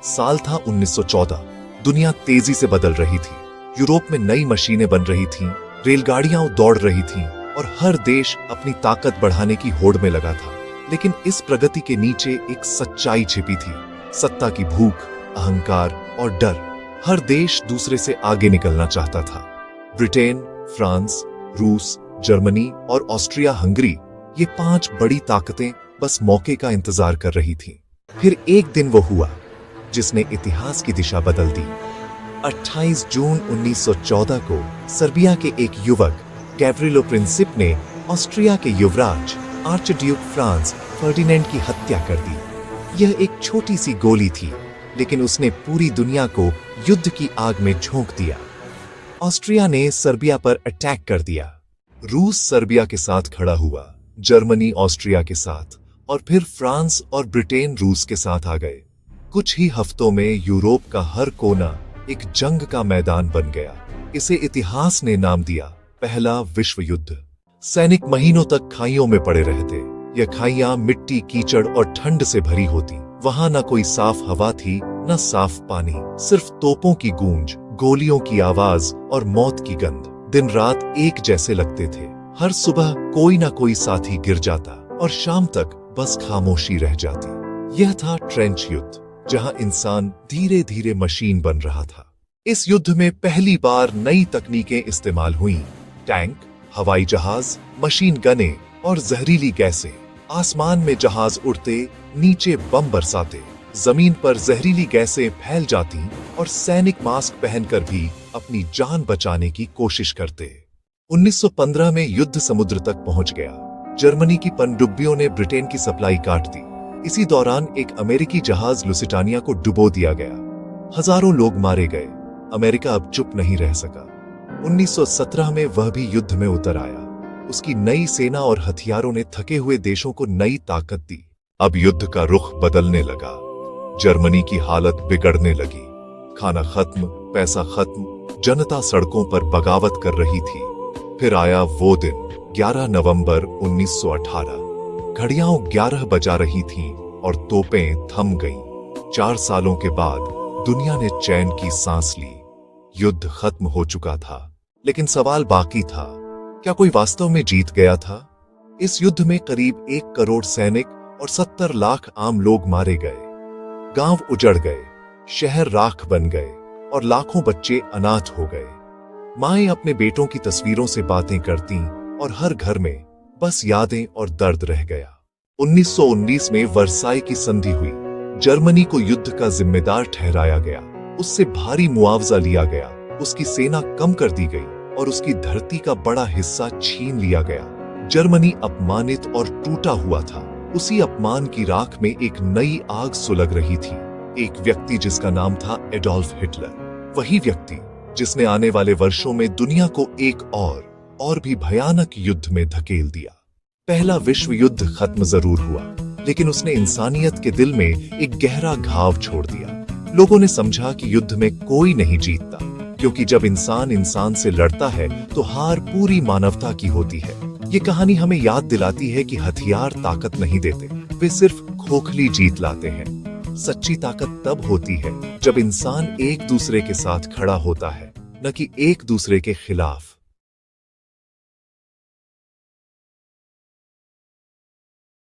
साल था 1914। दुनिया तेजी से बदल रही थी। यूरोप में नई मशीनें बन रही थीं, रेलगाड़ियां दौड़ रही थीं और हर देश अपनी ताकत बढ़ाने की होड़ में लगा था। लेकिन इस प्रगति के नीचे एक सच्चाई छिपी थी, सत्ता की भूख, अहंकार और डर। हर देश दूसरे से आगे निकलना चाहता था। ब्रिटेन, फ्रांस, रूस, जर्मनी और ऑस्ट्रिया हंगरी, ये 5 बड़ी ताकतें बस मौके का इंतजार कर रही थीं। फिर एक दिन वो हुआ जिसने इतिहास की दिशा बदल दी। 28 जून 1914 को सर्बिया के एक युवक गैव्रिलो प्रिंसिप ने ऑस्ट्रिया के युवराज आर्चड्यूक फ्रांस फर्डिनेंड की हत्या कर दी। यह एक छोटी सी गोली थी, लेकिन उसने पूरी दुनिया को युद्ध की आग में झोंक दिया। ऑस्ट्रिया ने सर्बिया पर अटैक कर दिया। रूस सर्बिया के साथ खड़ा हुआ, जर्मनी ऑस्ट्रिया के साथ, और फिर फ्रांस और ब्रिटेन रूस के साथ आ गए। कुछ ही हफ्तों में यूरोप का हर कोना एक जंग का मैदान बन गया। इसे इतिहास ने नाम दिया पहला विश्व युद्ध। सैनिक महीनों तक खाइयों में पड़े रहते। यह खाइयां मिट्टी, कीचड़ और ठंड से भरी होती। वहां न कोई साफ हवा थी, न साफ पानी, सिर्फ तोपों की गूंज, गोलियों की आवाज और मौत की गंध। दिन रात एक जैसे लगते थे। हर सुबह कोई ना कोई साथी गिर जाता और शाम तक बस खामोशी रह जाती। यह था ट्रेंच युद्ध, जहां इंसान धीरे धीरे मशीन बन रहा था। इस युद्ध में पहली बार नई तकनीकें इस्तेमाल हुईं। टैंक, हवाई जहाज, मशीन गनें और जहरीली गैसें। आसमान में जहाज उड़ते, नीचे बम बरसाते। जमीन पर जहरीली गैसें फैल जाती और सैनिक मास्क पहनकर भी अपनी जान बचाने की कोशिश करते। 1915 में युद्ध समुद्र तक पहुंच गया। जर्मनी की पनडुब्बियों ने ब्रिटेन की सप्लाई काट दी। इसी दौरान एक अमेरिकी जहाज लुसिटानिया को डुबो दिया गया। हजारों लोग मारे गए। अमेरिका अब चुप नहीं रह सका। 1917 में वह भी युद्ध में उतर आया। उसकी नई सेना और हथियारों ने थके हुए देशों को नई ताकत दी। अब युद्ध का रुख बदलने लगा। जर्मनी की हालत बिगड़ने लगी। खाना खत्म, पैसा खत्म, जनता सड़कों पर बगावत कर रही थी। फिर आया वो दिन, 11 नवंबर 1918। घड़ियां 11 बजा रही थीं और तोपें थम गईं। 4 सालों के बाद दुनिया ने चैन की सांस ली। युद्ध खत्म हो चुका था, लेकिन सवाल बाकी था, क्या कोई वास्तव में जीत गया था? इस युद्ध में करीब 1 करोड़ सैनिक और 70 लाख आम लोग मारे गए। गांव उजड़ गए, शहर राख बन गए और लाखों बच्चे अनाथ हो गए। माएं अपने बेटों की तस्वीरों से बातें करती और हर घर में बस यादें और दर्द रह गया। 1919 में वर्साई की संधि हुई। जर्मनी को युद्ध का जिम्मेदार ठहराया गया। उससे भारी मुआवजा लिया गया। उसकी सेना कम कर दी गई और उसकी धरती का बड़ा हिस्सा छीन लिया गया। जर्मनी अपमानित और टूटा हुआ था। उसी अपमान की राख में एक नई आग सुलग रही थी। एक व्यक्ति जिसका नाम था एडोल्फ हिटलर। वही व्यक्ति जिसने आने वाले वर्षों में दुनिया को एक और भी भयानक युद्ध में धकेल दिया। पहला विश्व युद्ध खत्म जरूर हुआ, लेकिन उसने इंसानियत के दिल में एक गहरा घाव छोड़ दिया। लोगों ने समझा कि युद्ध में कोई नहीं जीतता, क्योंकि जब इंसान इंसान से लड़ता है तो हार पूरी मानवता की होती है। ये कहानी हमें याद दिलाती है कि हथियार ताकत नहीं देते, वे सिर्फ खोखली जीत लाते हैं। सच्ची ताकत तब होती है जब इंसान एक दूसरे के साथ खड़ा होता है, न कि एक दूसरे के खिलाफ।